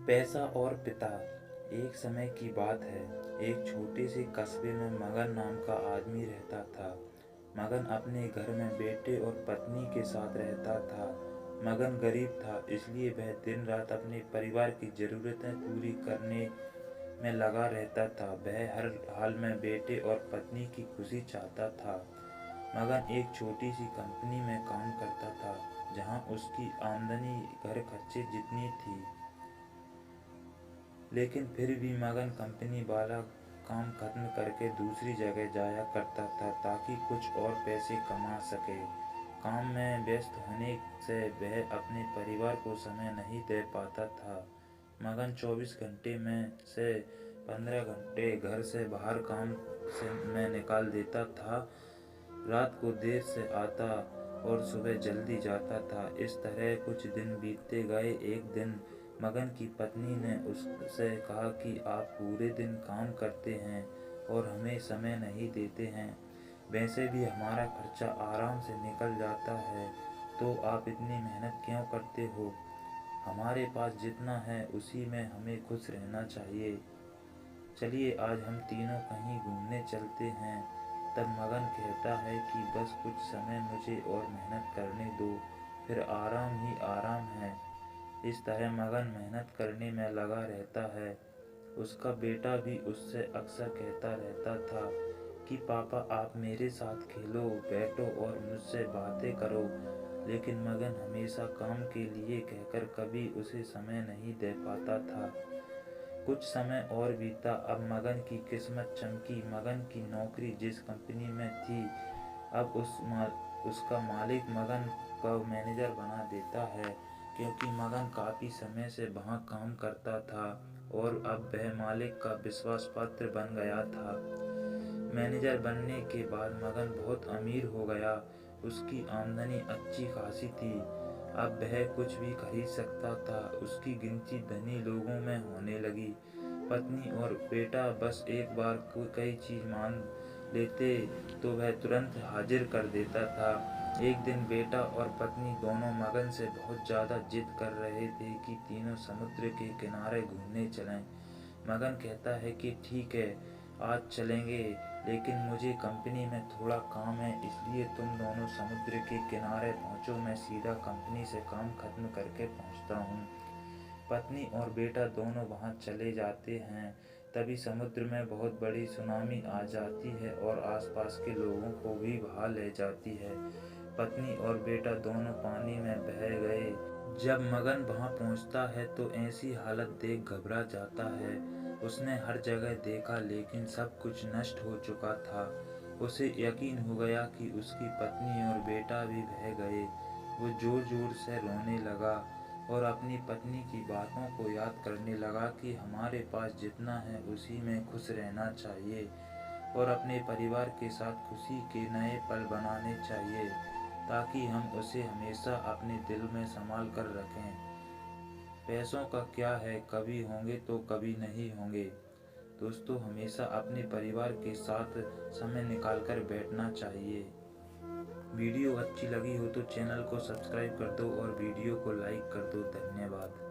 पैसा और पिता। एक समय की बात है। एक छोटे से कस्बे में मगन नाम का आदमी रहता था। मगन अपने घर में बेटे और पत्नी के साथ रहता था। मगन गरीब था, इसलिए वह दिन रात अपने परिवार की ज़रूरतें पूरी करने में लगा रहता था। वह हर हाल में बेटे और पत्नी की खुशी चाहता था। मगन एक छोटी सी कंपनी में काम करता था, जहां उसकी आमदनी घर खर्चे जितनी थी। लेकिन फिर भी मगन कंपनी वाला काम खत्म करके दूसरी जगह जाया करता था ताकि कुछ और पैसे कमा सके। काम में व्यस्त होने से वह अपने परिवार को समय नहीं दे पाता था। मगन 24 घंटे में से 15 घंटे घर से बाहर काम से में निकाल देता था। रात को देर से आता और सुबह जल्दी जाता था। इस तरह कुछ दिन बीतते गए। एक दिन मगन की पत्नी ने उससे कहा कि आप पूरे दिन काम करते हैं और हमें समय नहीं देते हैं। वैसे भी हमारा खर्चा आराम से निकल जाता है, तो आप इतनी मेहनत क्यों करते हो? हमारे पास जितना है उसी में हमें खुश रहना चाहिए। चलिए आज हम तीनों कहीं घूमने चलते हैं। तब मगन कहता है कि बस कुछ समय मुझे और मेहनत करने दो, फिर आराम ही आराम है। इस तरह मगन मेहनत करने में लगा रहता है। उसका बेटा भी उससे अक्सर कहता रहता था कि पापा आप मेरे साथ खेलो, बैठो और मुझसे बातें करो। लेकिन मगन हमेशा काम के लिए कहकर कभी उसे समय नहीं दे पाता था। कुछ समय और बीता। अब मगन की किस्मत चमकी। मगन की नौकरी जिस कंपनी में थी, अब उसका मालिक मगन को मैनेजर बना देता है, क्योंकि मगन काफ़ी समय से वहाँ काम करता था और अब वह मालिक का विश्वास पात्र बन गया था। मैनेजर बनने के बाद मगन बहुत अमीर हो गया। उसकी आमदनी अच्छी खासी थी। अब वह कुछ भी खरीद सकता था। उसकी गिनती धनी लोगों में होने लगी। पत्नी और बेटा बस एक बार कोई चीज़ मांग लेते तो वह तुरंत हाजिर कर देता था। एक दिन बेटा और पत्नी दोनों मगन से बहुत ज़्यादा जिद कर रहे थे कि तीनों समुद्र के किनारे घूमने चलें। मगन कहता है कि ठीक है, आज चलेंगे, लेकिन मुझे कंपनी में थोड़ा काम है, इसलिए तुम दोनों समुद्र के किनारे पहुँचो, मैं सीधा कंपनी से काम खत्म करके पहुँचता हूँ। पत्नी और बेटा दोनों वहाँ चले जाते हैं। तभी समुद्र में बहुत बड़ी सुनामी आ जाती है और आसपास के लोगों को भी बहा ले जाती है। पत्नी और बेटा दोनों पानी में बह गए। जब मगन वहाँ पहुँचता है तो ऐसी हालत देख घबरा जाता है। उसने हर जगह देखा, लेकिन सब कुछ नष्ट हो चुका था। उसे यकीन हो गया कि उसकी पत्नी और बेटा भी बह गए। वो जोर जोर से रोने लगा और अपनी पत्नी की बातों को याद करने लगा कि हमारे पास जितना है उसी में खुश रहना चाहिए और अपने परिवार के साथ खुशी के नए पल बनाने चाहिए, ताकि हम उसे हमेशा अपने दिल में संभाल कर रखें। पैसों का क्या है, कभी होंगे तो कभी नहीं होंगे। दोस्तों, हमेशा अपने परिवार के साथ समय निकाल कर बैठना चाहिए। वीडियो अच्छी लगी हो तो चैनल को सब्सक्राइब कर दो और वीडियो को लाइक कर दो। धन्यवाद।